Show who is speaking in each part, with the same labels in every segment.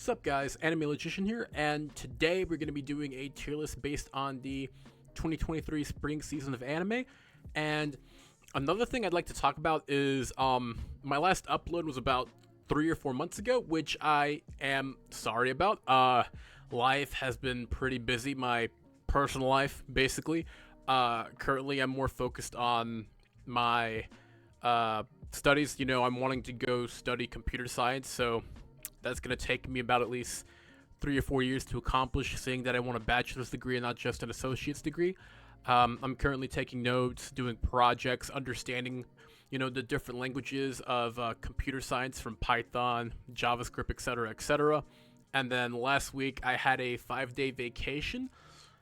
Speaker 1: What's up, guys? Anime Logician here, and today we're going to be doing a tier list based on the 2023 spring season of anime. And another thing I'd like to talk about is my last upload was about 3 or 4 months ago, which I am sorry about. Life has been pretty busy, my personal life, basically. Currently, I'm more focused on my studies. I'm wanting to go study computer science, so that's going to take me about at least 3 or 4 years to accomplish, seeing that I want a bachelor's degree and not just an associate's degree. I'm currently taking notes, doing projects, understanding, the different languages of computer science from Python, JavaScript, etc., etc. And then last week I had a 5-day vacation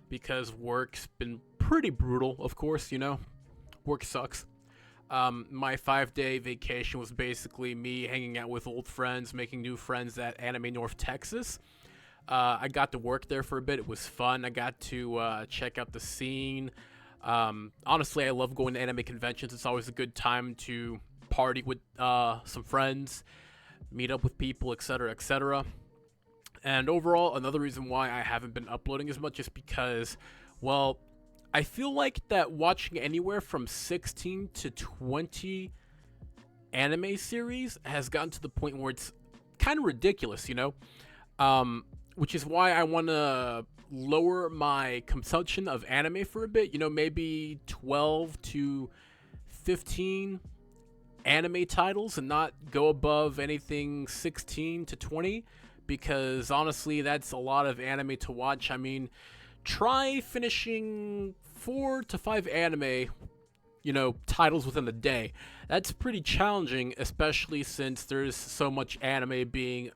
Speaker 1: because work's been pretty brutal, of course, work sucks. My 5-day vacation was basically me hanging out with old friends, making new friends at Anime North Texas. I got to work there for a bit. It was fun. I got to check out the scene. Honestly, I love going to anime conventions. It's always a good time to party with some friends, meet up with people, etc., etc. And overall, another reason why I haven't been uploading as much is because, well, I feel like that watching anywhere from 16 to 20 anime series has gotten to the point where it's kind of ridiculous, which is why I want to lower my consumption of anime for a bit, maybe 12 to 15 anime titles and not go above anything 16 to 20, because honestly, that's a lot of anime to watch. I mean, try finishing 4 to 5 anime, titles within the day. That's pretty challenging, especially since there's so much anime being,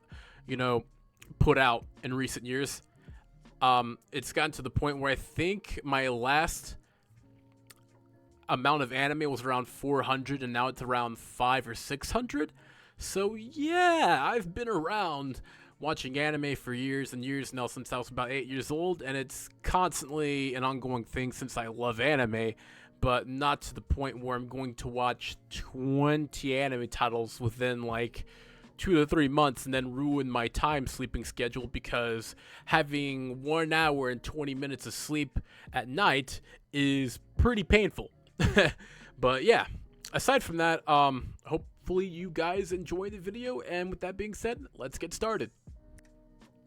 Speaker 1: put out in recent years. It's gotten to the point where I think my last amount of anime was around 400, and now it's around 500 or 600. So yeah, I've been around watching anime for years and years now, since I was about 8 years old, and it's constantly an ongoing thing since I love anime, but not to the point where I'm going to watch 20 anime titles within like 2 to 3 months and then ruin my time sleeping schedule, because having 1 hour and 20 minutes of sleep at night is pretty painful. But yeah, aside from that, hopefully you guys enjoy the video, and with that being said, let's get started.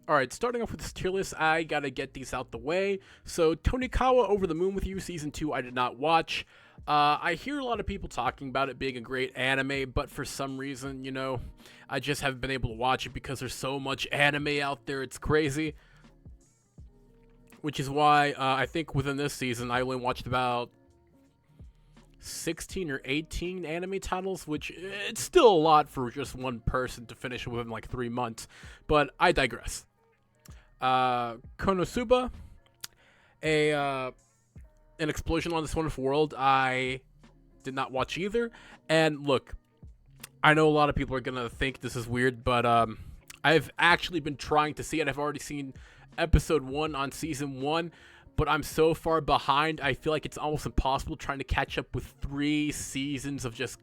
Speaker 1: Alright, starting off with this tier list, I gotta get these out the way. So, Tonikawa Over the Moon with You, Season 2, I did not watch. I hear a lot of people talking about it being a great anime, but for some reason, I just haven't been able to watch it because there's so much anime out there, it's crazy. Which is why, I think within this season, I only watched about 16 or 18 anime titles, which it's still a lot for just one person to finish within like 3 months, but I digress. Konosuba, an explosion on this wonderful world, I did not watch either. And look, I know a lot of people are gonna think this is weird, but I've actually been trying to see it. I've already seen episode 1 on season 1, but I'm so far behind, I feel like it's almost impossible trying to catch up with 3 seasons of just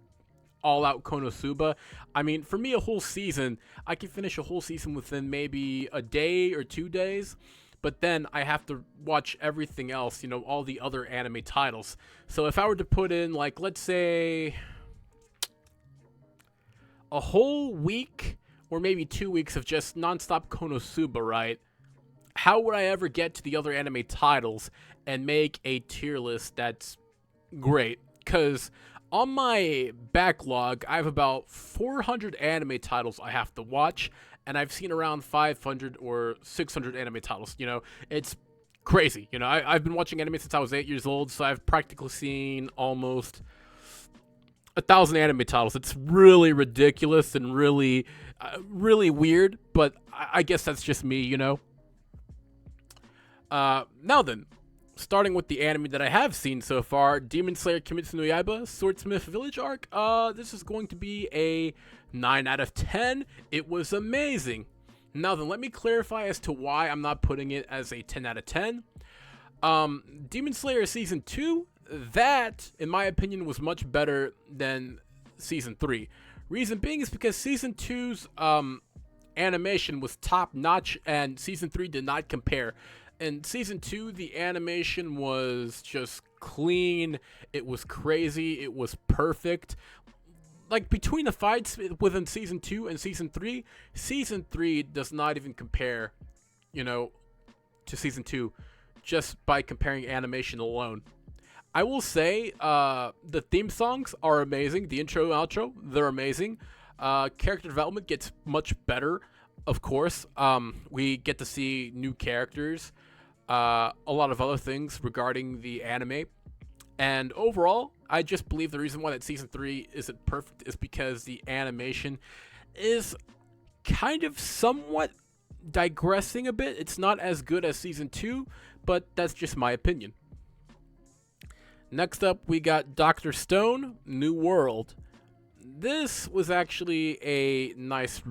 Speaker 1: all-out Konosuba. I mean, for me, a whole season, I can finish a whole season within maybe a day or 2 days, but then I have to watch everything else, all the other anime titles. So if I were to put in, like, let's say a whole week or maybe 2 weeks of just non-stop Konosuba, right? How would I ever get to the other anime titles and make a tier list that's great? Because on my backlog, I have about 400 anime titles I have to watch, and I've seen around 500 or 600 anime titles. It's crazy. I've been watching anime since I was 8 years old, so I've practically seen almost 1,000 anime titles. It's really ridiculous and really, really weird, but I guess that's just me, Now then, starting with the anime that I have seen so far, Demon Slayer Kimetsu no Yaiba Swordsmith Village arc. This is going to be a 9 out of 10. It was amazing. Now then, let me clarify as to why I'm not putting it as a 10 out of 10. Demon Slayer Season 2, that, in my opinion, was much better than Season 3. Reason being is because Season 2's animation was top notch, and season 3 did not compare. In season 2, the animation was just clean, it was crazy, it was perfect. Like, between the fights within season 2 and season 3 does not even compare, you know, to season 2 just by comparing animation alone. I will say the theme songs are amazing. The intro and outro, they're amazing. Character development gets much better, of course. We get to see new characters, a lot of other things regarding the anime. And overall, I just believe the reason why that season 3 isn't perfect is because the animation is kind of somewhat digressing a bit. It's not as good as season 2, but that's just my opinion. Next up, we got Dr. Stone, New World. This was actually a nice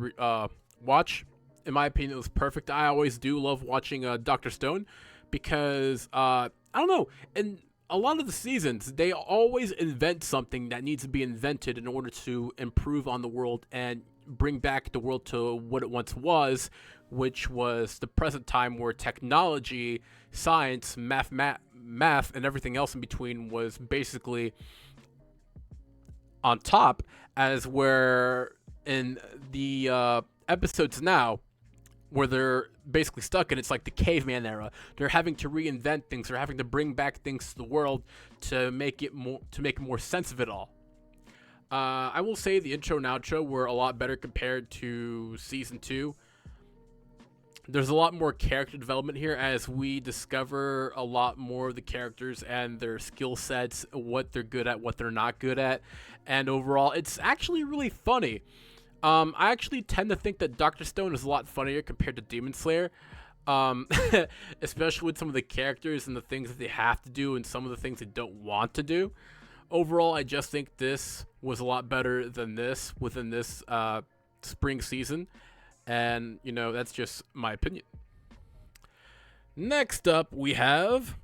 Speaker 1: watch. In my opinion, it was perfect. I always do love watching Dr. Stone because, I don't know, in a lot of the seasons, they always invent something that needs to be invented in order to improve on the world and bring back the world to what it once was, which was the present time where technology, science, math, and everything else in between was basically on top, as where in the episodes now, where they're basically stuck in, it's like the caveman era. They're having to reinvent things. They're having to bring back things to the world to make more sense of it all. I will say the intro and outro were a lot better compared to season 2. There's a lot more character development here as we discover a lot more of the characters and their skill sets, what they're good at, what they're not good at, and overall, it's actually really funny. I actually tend to think that Dr. Stone is a lot funnier compared to Demon Slayer, especially with some of the characters and the things that they have to do and some of the things they don't want to do. Overall, I just think this was a lot better than this within this spring season, and, you know, that's just my opinion. Next up, we have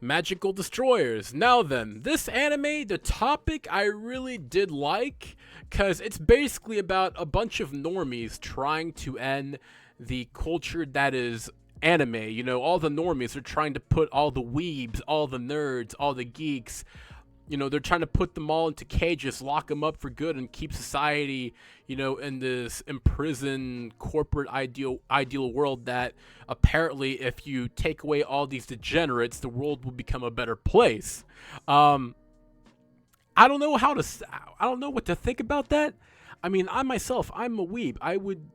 Speaker 1: Magical Destroyers. Now then, this anime, the topic I really did like, because it's basically about a bunch of normies trying to end the culture that is anime. You know, all the normies are trying to put all the weebs, all the nerds, all the geeks, you know, they're trying to put them all into cages, lock them up for good, and keep society, you know, in this imprisoned corporate ideal world that apparently, if you take away all these degenerates, the world will become a better place. I don't know I don't know what to think about that. I mean, I'm a weeb. I would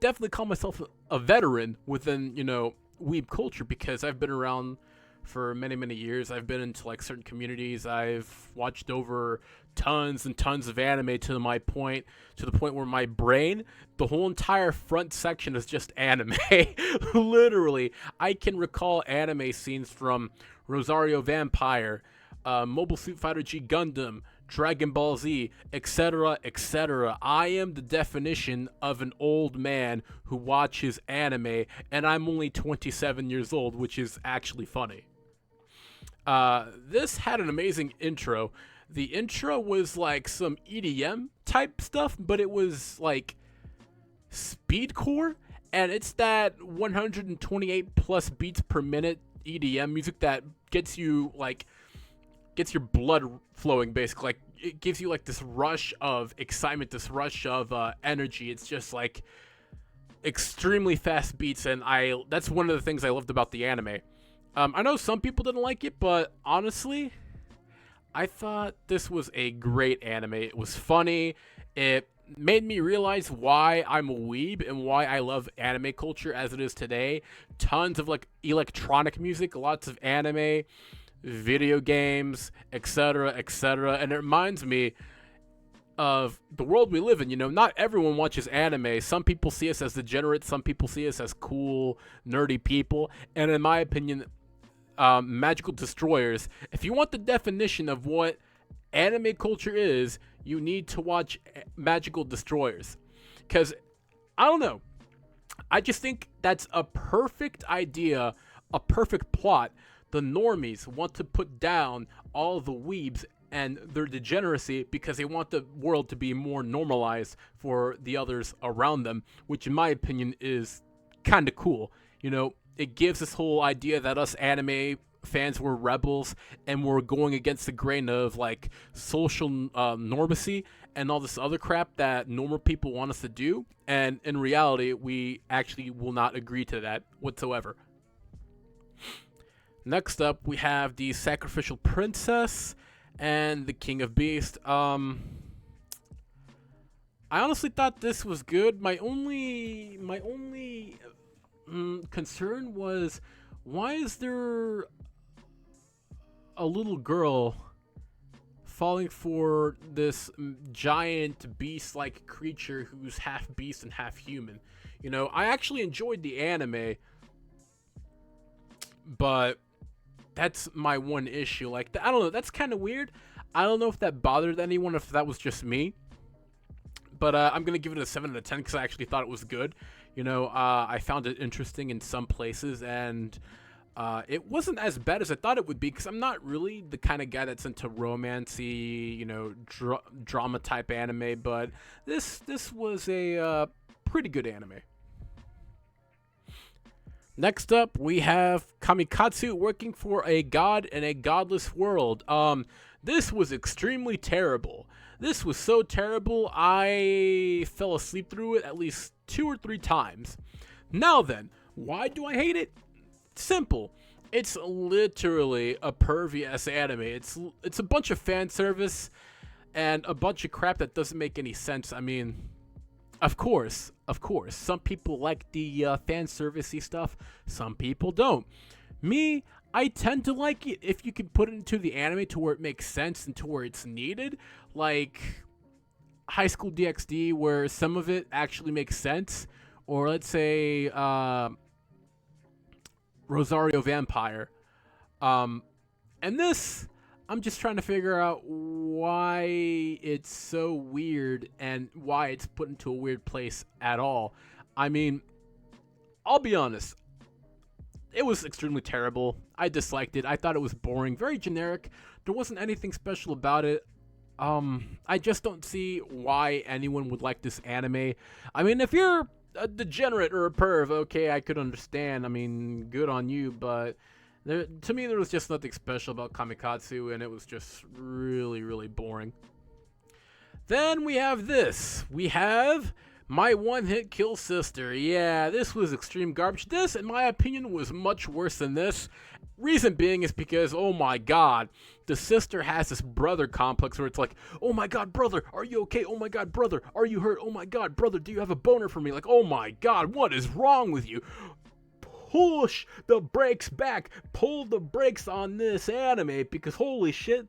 Speaker 1: definitely call myself a veteran within, you know, weeb culture because I've been around for many, many years. I've been into like certain communities. I've watched over tons and tons of anime to the point where my brain, the whole entire front section is just anime. Literally, I can recall anime scenes from Rosario Vampire, Mobile Suit Fighter G Gundam, Dragon Ball Z, etc., etc. I am the definition of an old man who watches anime, and I'm only 27 years old, which is actually funny. This had an amazing intro. The intro was like some EDM type stuff, but it was like speedcore, and it's that 128 plus beats per minute EDM music that gets your blood flowing, basically. Like, it gives you like this rush of excitement, this rush of energy. It's just like extremely fast beats, and that's one of the things I loved about the anime. I know some people didn't like it, but honestly, I thought this was a great anime. It was funny. It made me realize why I'm a weeb and why I love anime culture as it is today. Tons of like electronic music, lots of anime, video games, etc., etc. And it reminds me of the world we live in. You know, not everyone watches anime. Some people see us as degenerates. Some people see us as cool, nerdy people. And in my opinion, Magical Destroyers, if you want the definition of what anime culture is, you need to watch Magical Destroyers. Because, I don't know, I just think that's a perfect idea, a perfect plot. The normies want to put down all the weebs and their degeneracy because they want the world to be more normalized for the others around them, which in my opinion is kind of cool. You know, it gives this whole idea that us anime fans were rebels and we're going against the grain of like social normacy and all this other crap that normal people want us to do. And in reality, we actually will not agree to that whatsoever. Next up, we have the Sacrificial Princess and the King of Beasts. I honestly thought this was good. My only concern was, why is there a little girl falling for this giant beast-like creature who's half beast and half human? You know, I actually enjoyed the anime, but that's my one issue. Like, I don't know, that's kind of weird. I don't know if that bothered anyone, if that was just me. But I'm going to give it a 7 out of 10 because I actually thought it was good. You know, I found it interesting in some places, and it wasn't as bad as I thought it would be, because I'm not really the kind of guy that's into romancy, you know, drama type anime, but this was a pretty good anime. Next up, we have Kamikatsu working for a god in a godless world. This was extremely terrible. This was so terrible, I fell asleep through it at least 2 or 3 times. Now then, why do I hate it? Simple. It's literally a pervy-ass anime. It's a bunch of fan service and a bunch of crap that doesn't make any sense. I mean, of course, some people like the fan servicey stuff. Some people don't. Me, I tend to like it if you can put it into the anime to where it makes sense and to where it's needed. Like High School DxD, where some of it actually makes sense. Or let's say Rosario Vampire. And this, I'm just trying to figure out why it's so weird and why it's put into a weird place at all. I mean, I'll be honest. It was extremely terrible. I disliked it. I thought it was boring, very generic. There wasn't anything special about it. I just don't see why anyone would like this anime. I mean, if you're a degenerate or a perv, okay, I could understand. I mean, good on you, but to me, there was just nothing special about Kamikatsu, and it was just really, really boring. Then we have this. We have My One-Hit Kill Sister. Yeah, this was extreme garbage. This, in my opinion, was much worse than this. Reason being is because, oh my god, the sister has this brother complex where it's like, oh my god, brother, are you okay? Oh my god, brother, are you hurt? Oh my god, brother, do you have a boner for me? Like, oh my god, what is wrong with you? Push the brakes back. Pull the brakes on this anime, because holy shit,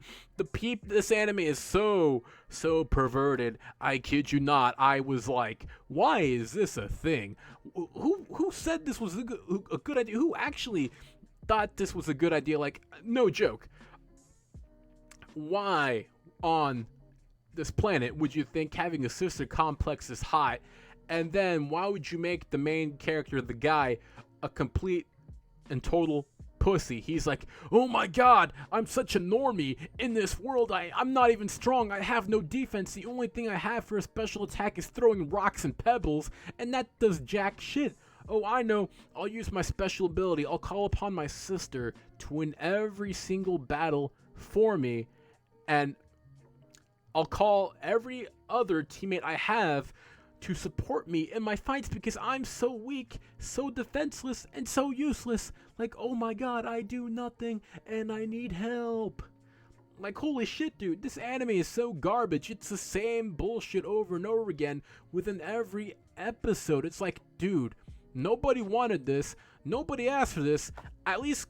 Speaker 1: this anime is so perverted. I kid you not. I was like, why is this a thing? Who said this was a good idea? Who actually thought this was a good idea? Like, no joke. Why on this planet would you think having a sister complex is hot? And then why would you make the main character, the guy, a complete and total pussy? He's like, oh my god, I'm such a normie in this world. I'm not even strong. I have no defense. The only thing I have for a special attack is throwing rocks and pebbles, and that does jack shit. Oh, I know. I'll use my special ability. I'll call upon my sister to win every single battle for me, and I'll call every other teammate I have to support me in my fights because I'm so weak, so defenseless, and so useless. Like, oh my god, I do nothing and I need help. Like, holy shit, dude, this anime is so garbage. It's the same bullshit over and over again within every episode. It's like, dude, nobody wanted this. Nobody asked for this. At least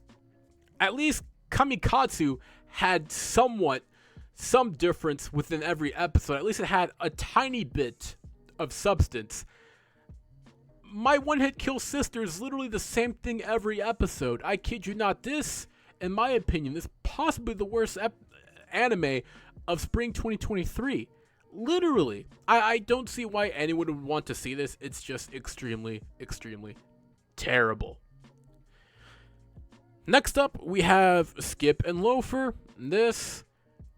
Speaker 1: Kamikatsu had some difference within every episode. At least it had a tiny bit of substance. My One-Hit Kill Sister is literally the same thing every episode. I kid you not. This, in my opinion, is possibly the worst anime of spring 2023. Literally. I don't see why anyone would want to see this. It's just extremely, extremely terrible. Next up, we have Skip and Loafer. This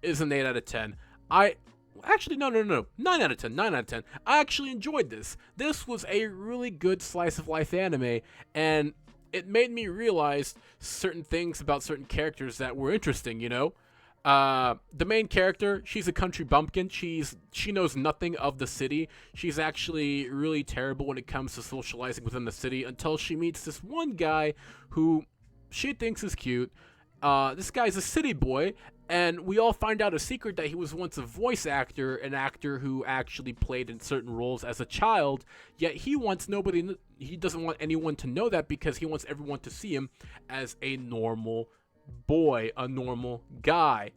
Speaker 1: is an 8 out of 10. I actually no. 9 out of 10. 9 out of 10. I actually enjoyed this. This was a really good slice of life anime, and it made me realize certain things about certain characters that were interesting, you know? The main character, she's a country bumpkin. She knows nothing of the city. She's actually really terrible when it comes to socializing within the city until she meets this one guy who she thinks is cute. This guy's a city boy, and we all find out a secret that he was once a voice actor, an actor who actually played in certain roles as a child, yet he doesn't want anyone to know that because he wants everyone to see him as a normal boy, a normal guy.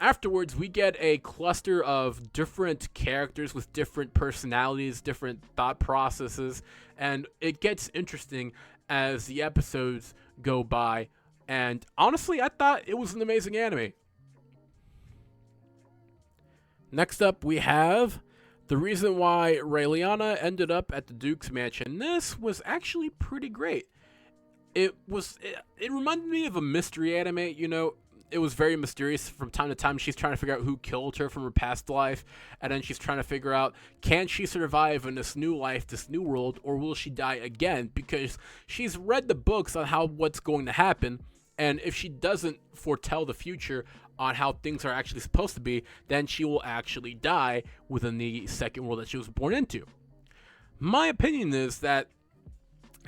Speaker 1: Afterwards, we get a cluster of different characters with different personalities, different thought processes, and it gets interesting as the episodes go by. And honestly, I thought it was an amazing anime. Next up, we have the reason why Raeliana ended up at the Duke's mansion. This was actually pretty great. It reminded me of a mystery anime, you know. It was very mysterious. From time to time, she's trying to figure out who killed her from her past life, and then she's trying to figure out, can she survive in this new life, this new world, or will she die again? Because she's read the books on what's going to happen, and if she doesn't foretell the future on how things are actually supposed to be, then she will actually die within the second world that she was born into. My opinion is that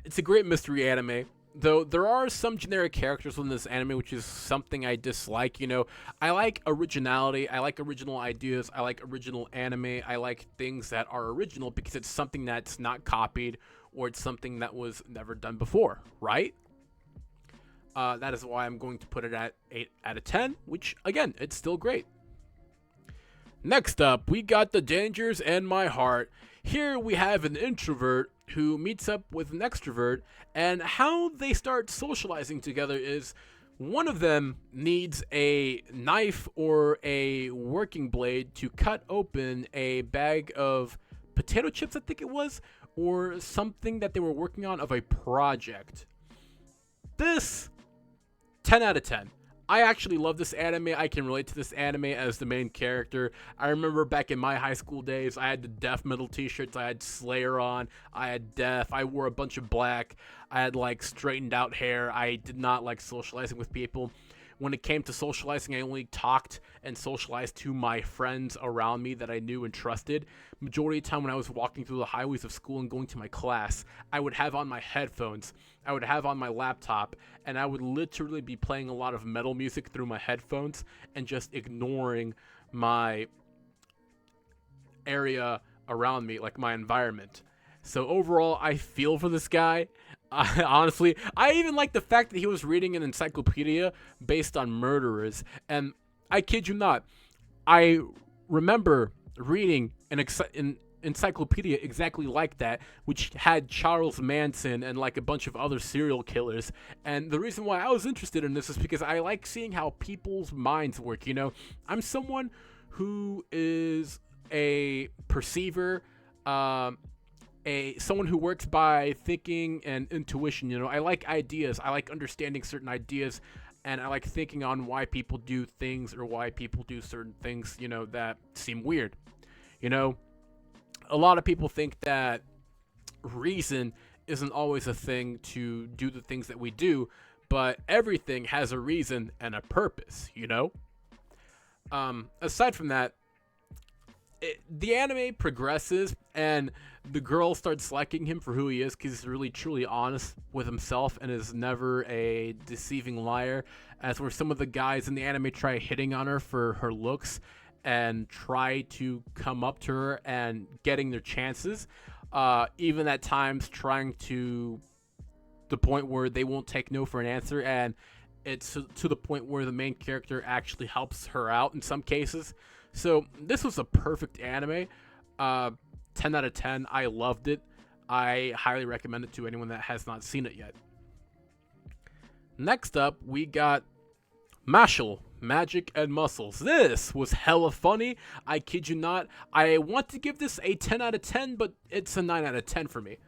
Speaker 1: it's a great mystery anime. Though there are some generic characters within this anime, which is something I dislike. You know, I like originality, I like original ideas, I like original anime, I like things that are original because it's something that's not copied or it's something that was never done before, right? That is why I'm going to put it at 8 out of 10, which, again, it's still great. Next up, we got The Dangers and My Heart. Here we have an introvert who meets up with an extrovert, and how they start socializing together is one of them needs a knife or a working blade to cut open a bag of potato chips, I think it was, or something that they were working on of a project. This, 10 out of 10. I actually love this anime. I can relate to this anime as the main character. I remember back in my high school days, I had the death metal t-shirts. I had Slayer on. I had death. I wore a bunch of black. I had like straightened out hair. I did not like socializing with people. When it came to socializing, I only talked and socialized to my friends around me that I knew and trusted. Majority of the time when I was walking through the highways of school and going to my class, I would have on my headphones, I would have on my laptop, and I would literally be playing a lot of metal music through my headphones and just ignoring my area around me, like my environment. So overall, I feel for this guy. Honestly, I even like the fact that he was reading an encyclopedia based on murderers. And I kid you not, I remember reading an encyclopedia exactly like that, which had Charles Manson and like a bunch of other serial killers. And the reason why I was interested in this is because I like seeing how people's minds work. You know, I'm someone who is a perceiver, someone who works by thinking and intuition. You know, I like ideas. I like understanding certain ideas, and I like thinking on why people do things or why people do certain things, you know, that seem weird. You know, a lot of people think that reason isn't always a thing to do the things that we do, but everything has a reason and a purpose, you know? Aside from that, the anime progresses and the girl starts liking him for who he is because he's really truly honest with himself and is never a deceiving liar, as where some of the guys in the anime try hitting on her for her looks and try to come up to her and getting their chances, even at times trying to the point where they won't take no for an answer, and it's to the point where the main character actually helps her out in some cases. So this was a perfect anime. 10 out of 10. I loved it. I highly recommend it to anyone that has not seen it yet. Next up, we got Mashle, Magic and Muscles. This was hella funny. I kid you not. I want to give this a 10 out of 10, but it's a 9 out of 10 for me.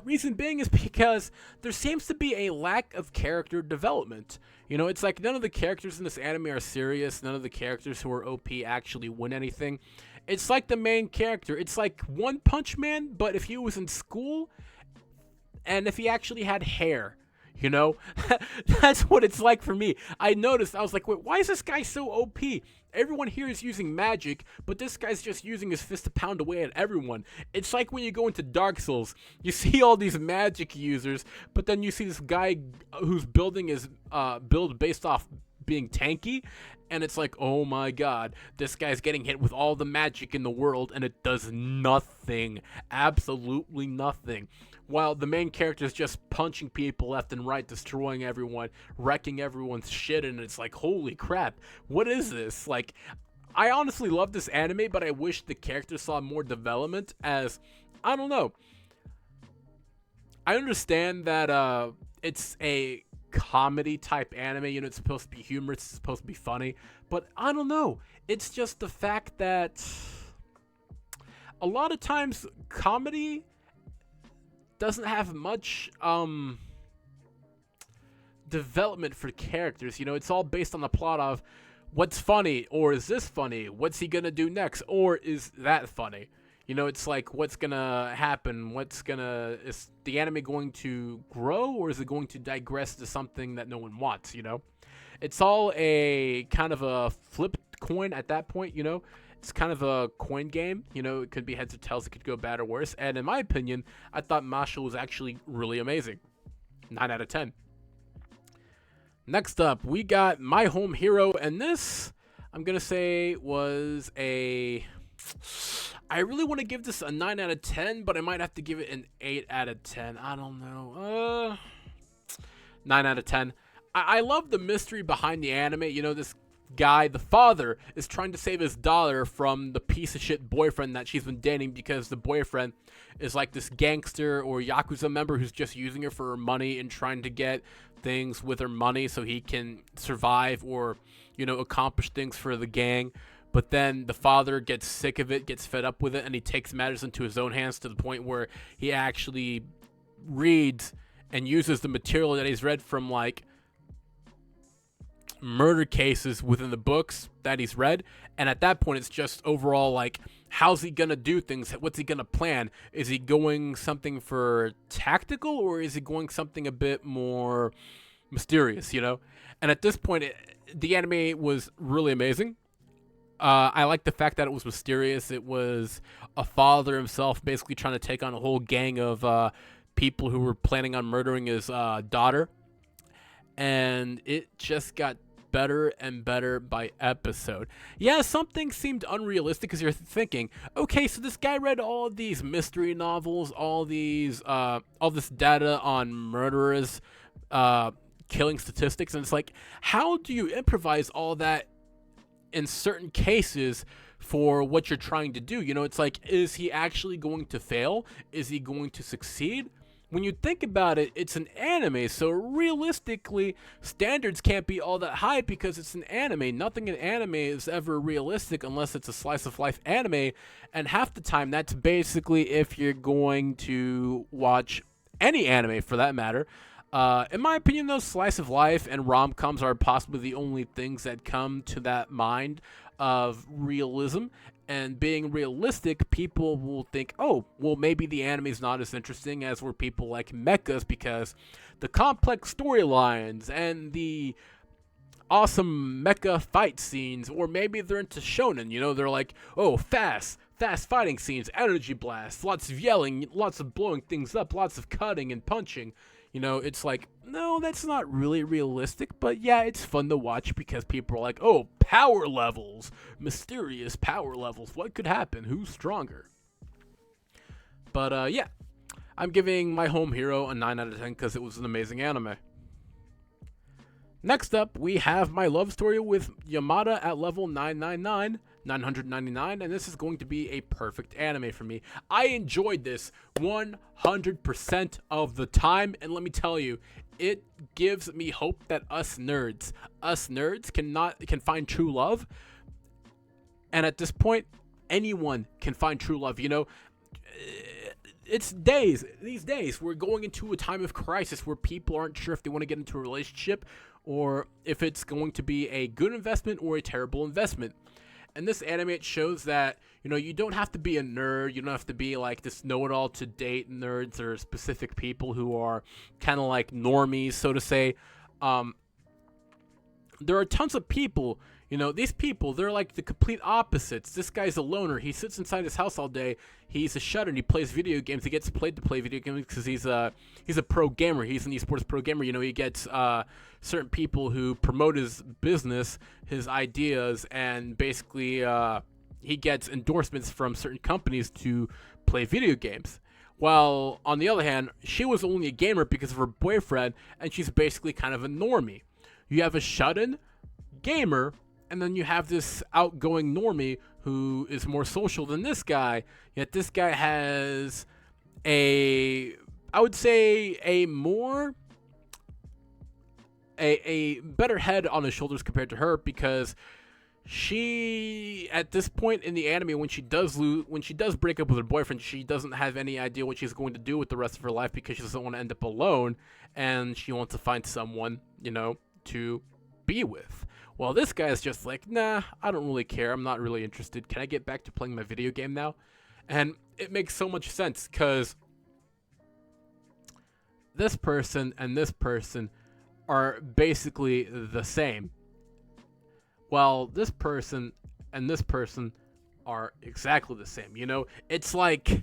Speaker 1: Reason being is because there seems to be a lack of character development. You know, it's like none of the characters in this anime are serious. None of the characters who are OP actually win anything. It's like the main character. It's like One Punch Man, but if he was in school and if he actually had hair. You know, that's what it's like for me. I noticed, I was like, wait, why is this guy so OP? Everyone here is using magic, but this guy's just using his fist to pound away at everyone. It's like when you go into Dark Souls, you see all these magic users, but then you see this guy who's building his build based off being tanky, and it's like, oh my god, this guy's getting hit with all the magic in the world, and it does nothing. Absolutely nothing. While the main character is just punching people left and right, destroying everyone, wrecking everyone's shit, and it's like, holy crap, what is this? Like, I honestly love this anime, but I wish the character saw more development as, I don't know. I understand that it's a comedy type anime, you know, it's supposed to be humorous, it's supposed to be funny, but I don't know. It's just the fact that a lot of times comedy doesn't have much development for characters. You know, it's all based on the plot of what's funny, or is this funny? What's he gonna do next? Or is that funny? You know, it's like, what's gonna happen? Is the anime going to grow, or is it going to digress to something that no one wants, you know? It's all a kind of a flipped coin at that point, you know? It's kind of a coin game, you know, it could be heads or tails, it could go bad or worse, and in my opinion, I thought Mashle was actually really amazing. 9 out of 10. Next up, we got My Home Hero, and this, I'm gonna say, was a... I really want to give this a 9 out of 10, but I might have to give it an 8 out of 10. I don't know. 9 out of 10. I love the mystery behind the anime. You know, this guy, the father, is trying to save his daughter from the piece of shit boyfriend that she's been dating, because the boyfriend is like this gangster or Yakuza member who's just using her for her money and trying to get things with her money so he can survive or, you know, accomplish things for the gang. But then the father gets sick of it, gets fed up with it, and he takes matters into his own hands to the point where he actually reads and uses the material that he's read from, like, murder cases within the books that he's read. And at that point, it's just overall, like, how's he gonna do things? What's he gonna plan? Is he going something for tactical, or is he going something a bit more mysterious, you know? And at this point, the anime was really amazing. I like the fact that it was mysterious. It was a father himself basically trying to take on a whole gang of people who were planning on murdering his daughter. And it just got better and better by episode. Yeah, something seemed unrealistic because you're thinking, okay, so this guy read all these mystery novels, all this data on murderers, killing statistics, and it's like, how do you improvise all that in certain cases for what you're trying to do? You know, it's like, is he actually going to fail? Is he going to succeed? When you think about it, it's an anime, so realistically, standards can't be all that high because it's an anime. Nothing in anime is ever realistic unless it's a slice of life anime, and half the time that's basically if you're going to watch any anime for that matter. In my opinion, though, slice of life and rom-coms are possibly the only things that come to that mind of realism. And being realistic, people will think, oh, well, maybe the anime is not as interesting as were people like mechas, because the complex storylines and the awesome mecha fight scenes, or maybe they're into shonen, you know, they're like, oh, fast fighting scenes, energy blasts, lots of yelling, lots of blowing things up, lots of cutting and punching. You know, it's like, no, that's not really realistic, but yeah, it's fun to watch because people are like, oh, power levels, mysterious power levels, what could happen, who's stronger? But yeah, I'm giving My Home Hero a 9 out of 10 because it was an amazing anime. Next up, we have My Love Story with Yamada at level 999, and this is going to be a perfect anime for me. I enjoyed this 100% of the time, and let me tell you, it gives me hope that us nerds can find true love, and at this point, anyone can find true love. You know, it's these days we're going into a time of crisis where people aren't sure if they want to get into a relationship or if it's going to be a good investment or a terrible investment. And this anime, it shows that, you don't have to be a nerd. You don't have to be like this know-it-all to date nerds or specific people who are kind of like normies, so to say. There are tons of people, these people, they're like the complete opposites. This guy's a loner. He sits inside his house all day. He's a shut-in. He plays video games. He gets paid to play video games because he's a pro gamer. He's an esports pro gamer. He gets certain people who promote his business, his ideas, and basically he gets endorsements from certain companies to play video games. While, on the other hand, she was only a gamer because of her boyfriend, and she's basically kind of a normie. You have a shut-in gamer, and then you have this outgoing normie who is more social than this guy. Yet this guy has a better head on his shoulders compared to her, because she, at this point in the anime, when she does break up with her boyfriend, she doesn't have any idea what she's going to do with the rest of her life, because she doesn't want to end up alone, and she wants to find someone, to be with. Well, this guy's just like, nah, I don't really care. I'm not really interested. Can I get back to playing my video game now? And it makes so much sense, because this person and this person are basically the same. Well, this person and this person are exactly the same. It's like,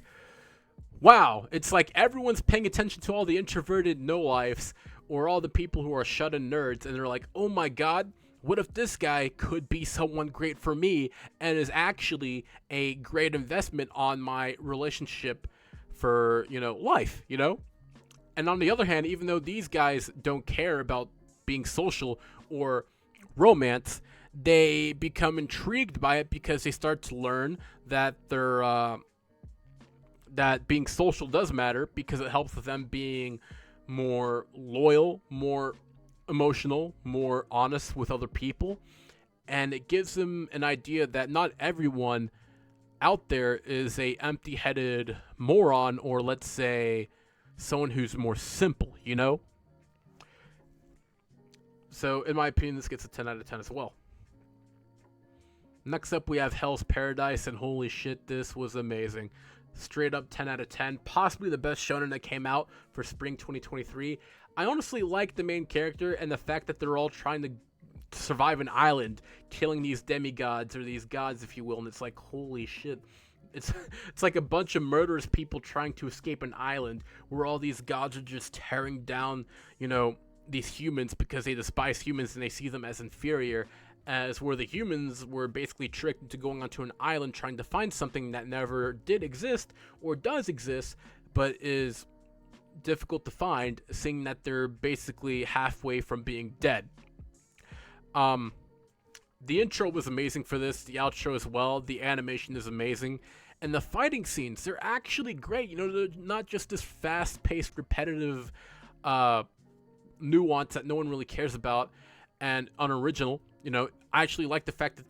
Speaker 1: wow, it's like everyone's paying attention to all the introverted no-lifes or all the people who are shut-in nerds, and they're like, oh my god, what if this guy could be someone great for me and is actually a great investment on my relationship for, life, And on the other hand, even though these guys don't care about being social or romance, they become intrigued by it because they start to learn that that being social does matter, because it helps with them being more loyal, more emotional, more honest with other people, and it gives them an idea that not everyone out there is a empty-headed moron, or let's say someone who's more simple, So in my opinion, this gets a 10 out of 10 as well. Next up, we have Hell's Paradise, and holy shit, this was amazing. Straight up 10 out of 10, possibly the best shonen that came out for spring 2023. I honestly like the main character and the fact that they're all trying to survive an island, killing these demigods, or these gods, if you will, and it's like, holy shit. It's like a bunch of murderous people trying to escape an island where all these gods are just tearing down, these humans because they despise humans and they see them as inferior, as where the humans were basically tricked into going onto an island trying to find something that never did exist or does exist, but is difficult to find, seeing that they're basically halfway from being dead. The intro was amazing for this, the outro as well, the animation is amazing, and the fighting scenes, they're actually great. They're not just this fast-paced, repetitive nuance that no one really cares about and unoriginal. I actually like the fact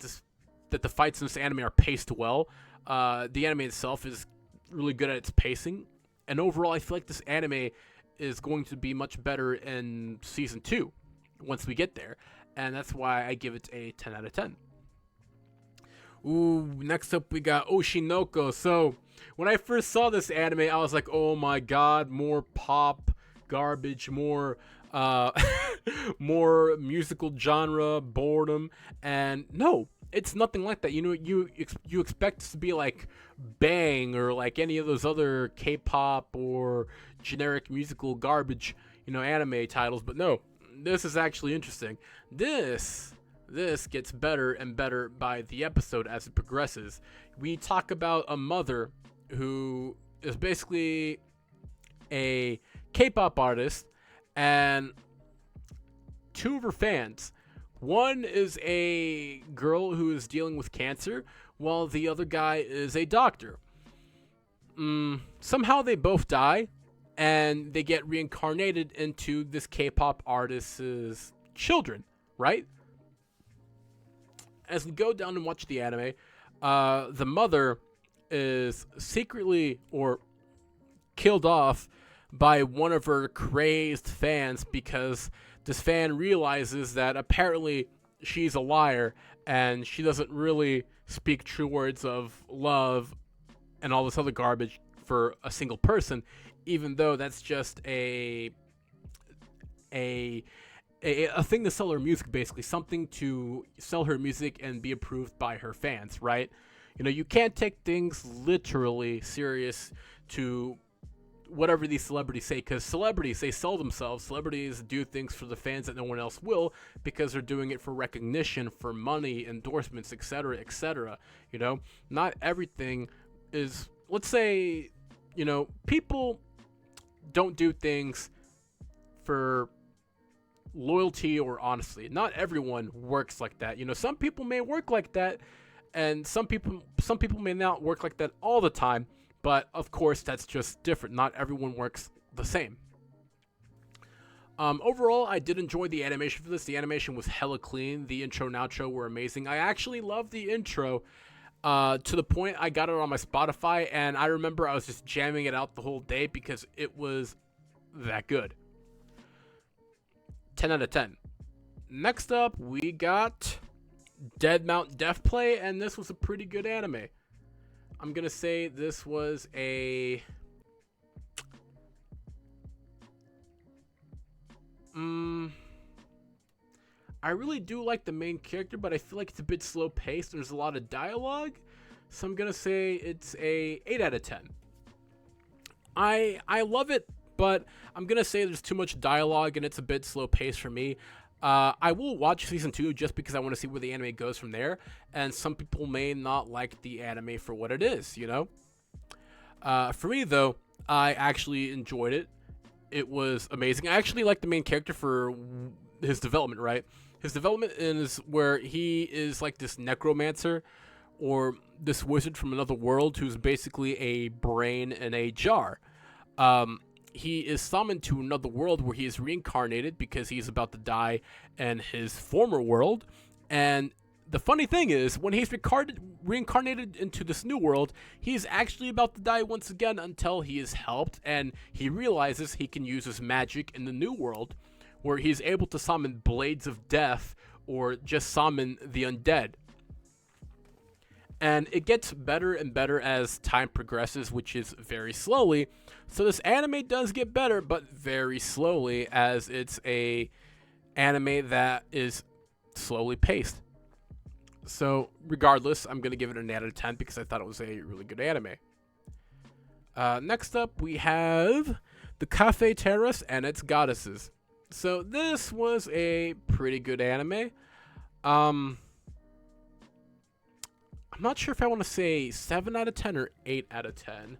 Speaker 1: that the fights in this anime are paced well. The anime itself is really good at its pacing, and overall, I feel like this anime is going to be much better in season 2 once we get there, and that's why I give it a 10 out of 10. Ooh, next up we got Oshinoko. So when I first saw this anime, I was like, oh my god, more pop garbage, more more musical genre boredom, and no, it's nothing like that. You expect this to be like Bang or like any of those other K-pop or generic musical garbage, anime titles, but no, this is actually interesting. This gets better and better by the episode as it progresses. We talk about a mother who is basically a K-pop artist, and two of her fans. One is a girl who is dealing with cancer, while the other guy is a doctor. Somehow they both die, and they get reincarnated into this K-pop artist's children, right? As we go down and watch the anime, the mother is secretly, or killed off by one of her crazed fans because this fan realizes that apparently she's a liar and she doesn't really speak true words of love and all this other garbage for a single person, even though that's just a a thing to sell her music, basically something to sell her music and be approved by her fans, right? You know, you can't take things literally serious to whatever these celebrities say, because celebrities, they sell themselves. Celebrities do things for the fans that no one else will because they're doing it for recognition, for money, endorsements, etc., etc. You know, not everything is, let's say, you know, people don't do things for loyalty or honesty. Not everyone works like that. You know, some people may work like that, and some people may not work like that all the time. But of course, that's just different. Not everyone works the same. Overall, I did enjoy the animation for this. The animation was hella clean. The intro and outro were amazing. I actually loved the intro to the point I got it on my Spotify, and I remember I was just jamming it out the whole day because it was that good. 10 out of 10. Next up, we got Dead Mount Death Play, and this was a pretty good anime. I'm gonna say this was a I really do like the main character, but I feel like it's a bit slow paced. There's a lot of dialogue, so I'm gonna say it's a 8 out of 10. I love it, but I'm gonna say there's too much dialogue and it's a bit slow paced for me. I will watch season 2 just because I want to see where the anime goes from there, and some people may not like the anime for what it is, you know? For me, though, I actually enjoyed it. It was amazing. I actually like the main character for his development, right? His development is where he is like this necromancer or this wizard from another world who's basically a brain in a jar. He is summoned to another world where he is reincarnated because he's about to die in his former world. And the funny thing is, when he's reincarnated into this new world, he's actually about to die once again until he is helped and he realizes he can use his magic in the new world where he's able to summon blades of death or just summon the undead. And it gets better and better as time progresses, which is very slowly. So this anime does get better, but very slowly, as it's a anime that is slowly paced. So regardless, I'm going to give it an 8 out of 10 because I thought it was a really good anime. Next up, we have the Cafe Terrace and its Goddesses. So this was a pretty good anime. I'm not sure if I want to say 7 out of 10 or 8 out of 10.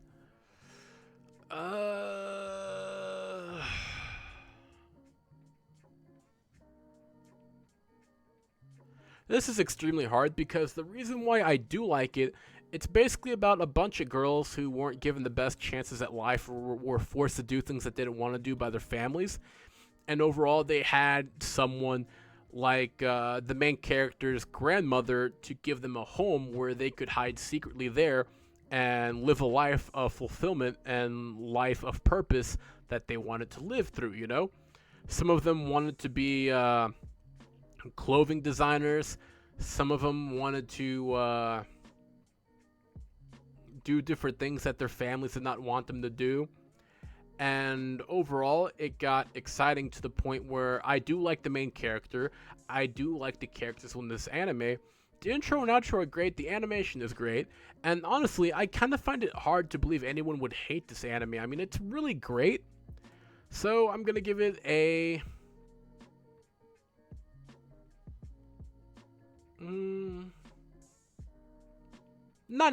Speaker 1: This is extremely hard because the reason why I do like it, it's basically about a bunch of girls who weren't given the best chances at life or were forced to do things that they didn't want to do by their families. And overall, they had someone like the main character's grandmother to give them a home where they could hide secretly there and live a life of fulfillment and life of purpose that they wanted to live through, you know? Some of them wanted to be clothing designers. Some of them wanted to do different things that their families did not want them to do. And overall, it got exciting to the point where I do like the main character. I do like the characters in this anime. The intro and outro are great. The animation is great. And honestly, I kind of find it hard to believe anyone would hate this anime. I mean, it's really great. So I'm going to give it a 9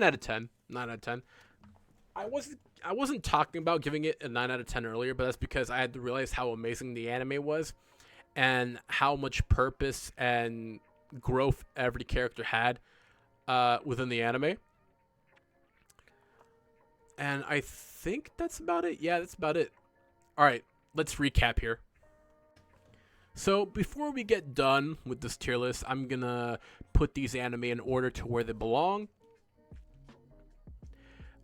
Speaker 1: out of 10. 9 out of 10. I wasn't talking about giving it a 9 out of 10 earlier, but that's because I had to realize how amazing the anime was and how much purpose and growth every character had within the anime. And I think that's about it. Yeah, that's about it. All right, let's recap here. So before we get done with this tier list, I'm going to put these anime in order to where they belong.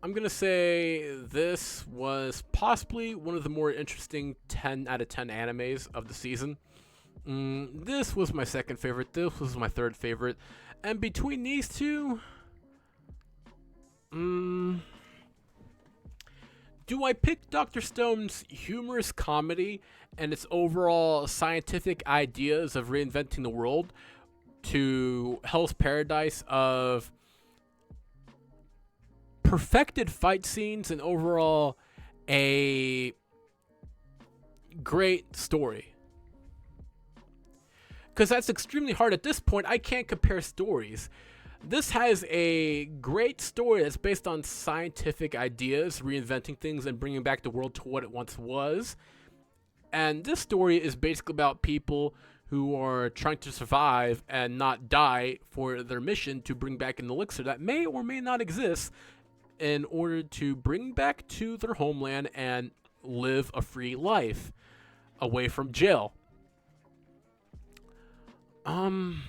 Speaker 1: I'm going to say this was possibly one of the more interesting 10 out of 10 animes of the season. This was my second favorite. This was my third favorite. And between these two, do I pick Dr. Stone's humorous comedy and its overall scientific ideas of reinventing the world to Hell's Paradise of perfected fight scenes and overall a great story? Because that's extremely hard at this point. I can't compare stories. This has a great story that's based on scientific ideas, reinventing things and bringing back the world to what it once was. And this story is basically about people who are trying to survive and not die for their mission to bring back an elixir that may or may not exist in order to bring back to their homeland and live a free life away from jail. Damn.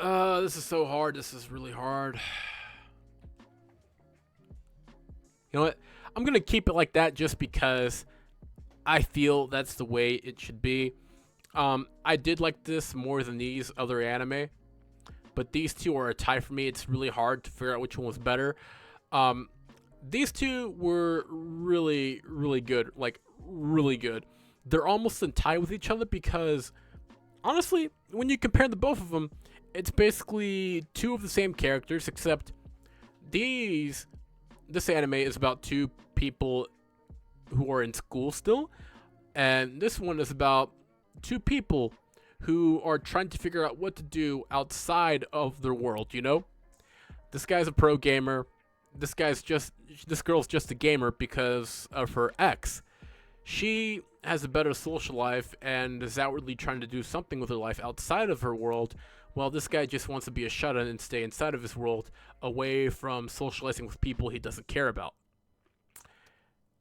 Speaker 1: This is so hard. This is really hard. You know what? I'm going to keep it like that just because I feel that's the way it should be. I did like this more than these other anime, but these two are a tie for me. It's really hard to figure out which one was better. These two were really, really good. Like, really good. They're almost in tie with each other because, honestly, when you compare the both of them, it's basically two of the same characters, except this anime is about two people who are in school still, and this one is about two people who are trying to figure out what to do outside of their world, you know? This guy's a pro gamer. This girl's just a gamer because of her ex. She has a better social life and is outwardly trying to do something with her life outside of her world, while this guy just wants to be a shut-in and stay inside of his world, away from socializing with people he doesn't care about.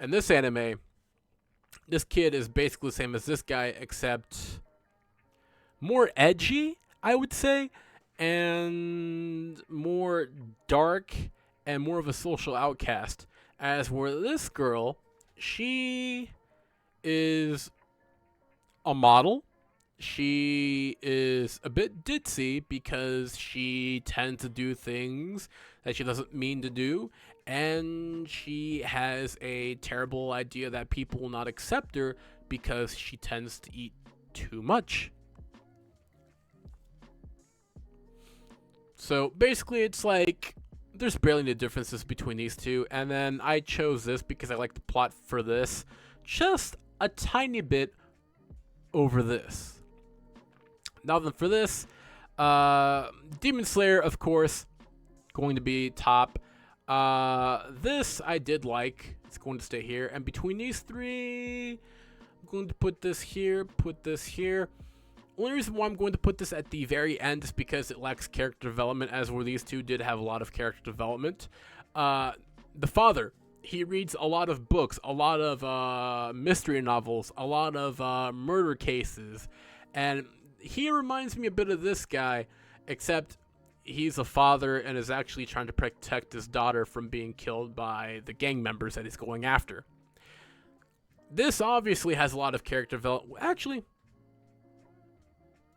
Speaker 1: In this anime, this kid is basically the same as this guy, except more edgy, I would say, and more dark and more of a social outcast. As where this girl, she is a model. She is a bit ditzy because she tends to do things that she doesn't mean to do, and she has a terrible idea that people will not accept her because she tends to eat too much. So basically it's like there's barely any differences between these two, and then I chose this because I like the plot for this just a tiny bit over this. Now then, for this, Demon Slayer, of course, going to be top. This I did like. It's going to stay here. And between these three, I'm going to put this here, put this here. Only reason why I'm going to put this at the very end is because it lacks character development, as where these two did have a lot of character development. The father, he reads a lot of books, a lot of mystery novels, a lot of murder cases, and he reminds me a bit of this guy, except he's a father and is actually trying to protect his daughter from being killed by the gang members that he's going after. This obviously has a lot of character development. Actually,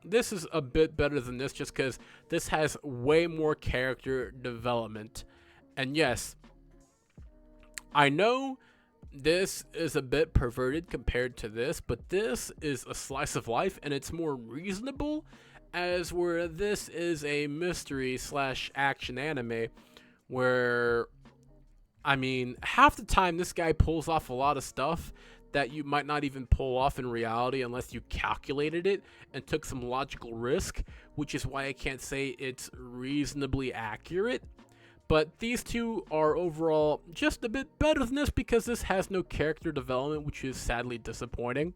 Speaker 1: this is a bit better than this just because this has way more character development. And yes, I know this is a bit perverted compared to this, but this is a slice of life and it's more reasonable, as where this is a mystery / action anime where, I mean, half the time this guy pulls off a lot of stuff that you might not even pull off in reality unless you calculated it and took some logical risk, which is why I can't say it's reasonably accurate. But these two are overall just a bit better than this because this has no character development, which is sadly disappointing.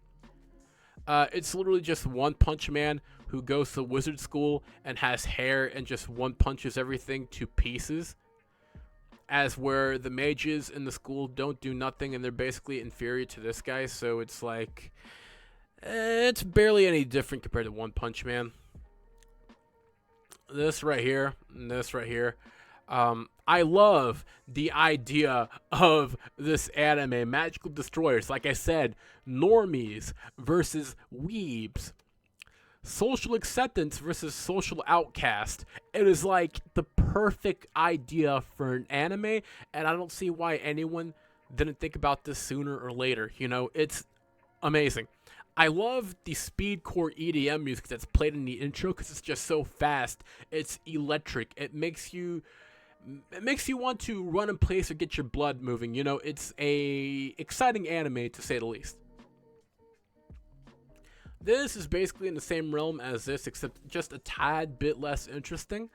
Speaker 1: It's literally just One Punch Man who goes to wizard school and has hair and just one punches everything to pieces. As where the mages in the school don't do nothing and they're basically inferior to this guy, so it's like, it's barely any different compared to One Punch Man. this right here, I love the idea of this anime, Magical Destroyers. Like I said, normies versus weebs, social acceptance versus social outcast. It is like the perfect idea for an anime, and I don't see why anyone didn't think about this sooner or later. You know, it's amazing. I love the speedcore EDM music that's played in the intro because it's just so fast. It's electric. It makes you want to run in place or get your blood moving. You know, it's a exciting anime to say the least. This is basically in the same realm as this, except just a tad bit less interesting.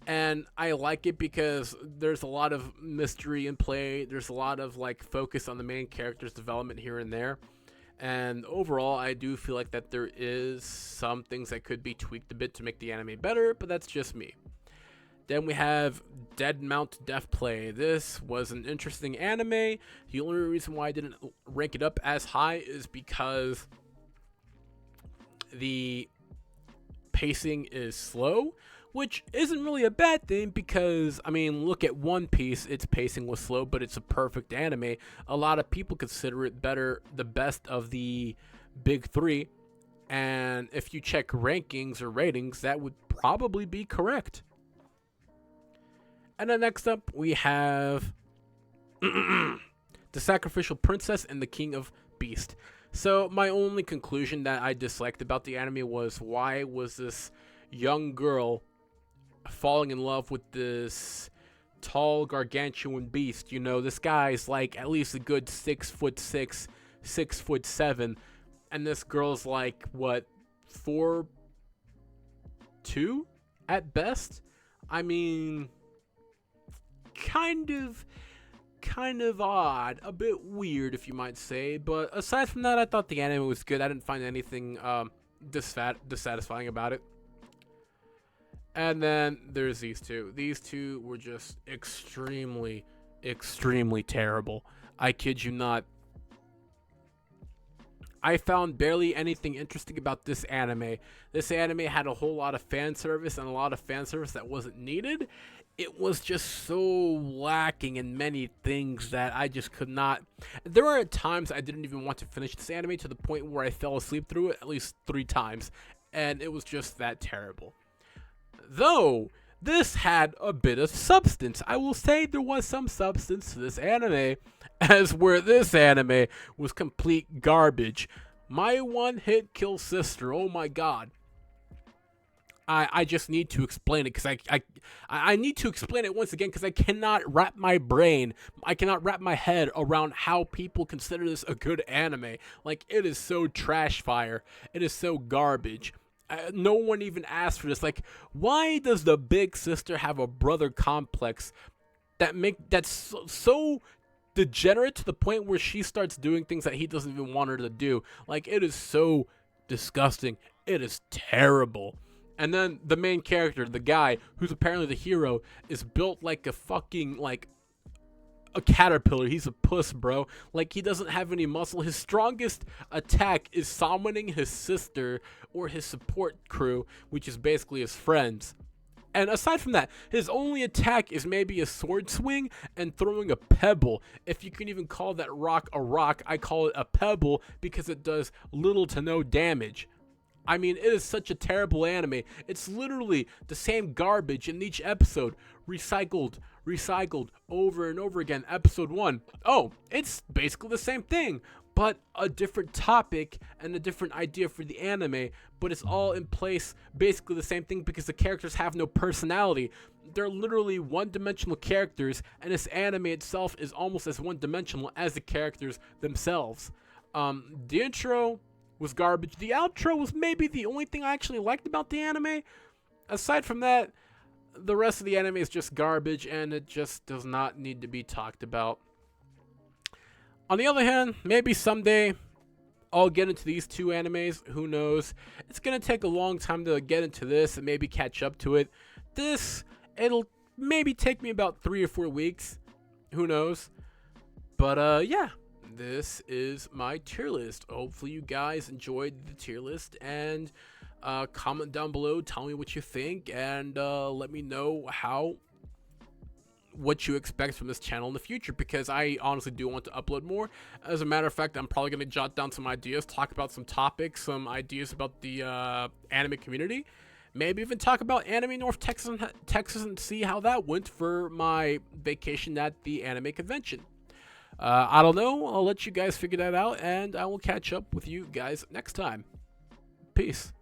Speaker 1: And I like it because there's a lot of mystery in play. There's a lot of like focus on the main character's development here and there. And overall, I do feel like that there is some things that could be tweaked a bit to make the anime better, but that's just me. Then we have Dead Mount Death Play. This was an interesting anime. The only reason why I didn't rank it up as high is because the pacing is slow, which isn't really a bad thing because, I mean, look at One Piece. Its pacing was slow, but it's a perfect anime. A lot of people consider it the best of the big three. And if you check rankings or ratings, that would probably be correct. And then next up, we have The Sacrificial Princess and the King of Beast. So my only conclusion that I disliked about the anime was, why was this young girl falling in love with this tall gargantuan beast? You know, this guy's like at least a good 6'6", 6'7", and this girl's like what, 4'2" at best. I mean, kind of odd, a bit weird if you might say, but aside from that, I thought the anime was good. I didn't find anything dissatisfying about it. And then there's these two. These two were just extremely terrible. I kid you not. I found barely anything interesting about this anime. This anime had a whole lot of fan service and a lot of fan service that wasn't needed. It was just so lacking in many things that I just could not. There are times I didn't even want to finish this anime, to the point where I fell asleep through it at least 3 times. And it was just that terrible. Though, this had a bit of substance. I will say there was some substance to this anime, as where this anime was complete garbage. My one hit kill sister, oh my god. I just need to explain it because I need to explain it once again because I cannot wrap my head around how people consider this a good anime. Like, it is so trash fire. It is so garbage. No one even asked for this. Like, why does the big sister have a brother complex that's so degenerate to the point where she starts doing things that he doesn't even want her to do? Like, it is so disgusting. It is terrible. And then the main character, the guy who's apparently the hero, is built like a fucking, like, a caterpillar. He's a puss, bro. Like, he doesn't have any muscle. His strongest attack is summoning his sister or his support crew, which is basically his friends. And aside from that, his only attack is maybe a sword swing and throwing a pebble. If you can even call that rock a rock, I call it a pebble because it does little to no damage. I mean, it is such a terrible anime. It's literally the same garbage in each episode, recycled over and over again. Episode 1, oh, it's basically the same thing, but a different topic and a different idea for the anime, but it's all in place, basically the same thing, because the characters have no personality. They're literally one-dimensional characters, and this anime itself is almost as one-dimensional as the characters themselves. The intro was garbage. The outro was maybe the only thing I actually liked about the anime. Aside from that, the rest of the anime is just garbage, and it just does not need to be talked about. On the other hand, maybe someday I'll get into these two animes. Who knows? It's going to take a long time to get into this and maybe catch up to it. It'll maybe take me about 3 or 4 weeks. Who knows? But, yeah. This is my tier list. Hopefully you guys enjoyed the tier list, and comment down below, tell me what you think, and let me know what you expect from this channel in the future, because I honestly do want to upload more. As a matter of fact, I'm probably going to jot down some ideas, talk about some topics, some ideas about the anime community, maybe even talk about Anime North Texas and see how that went for my vacation at the anime convention. I don't know, I'll let you guys figure that out, and I will catch up with you guys next time. Peace.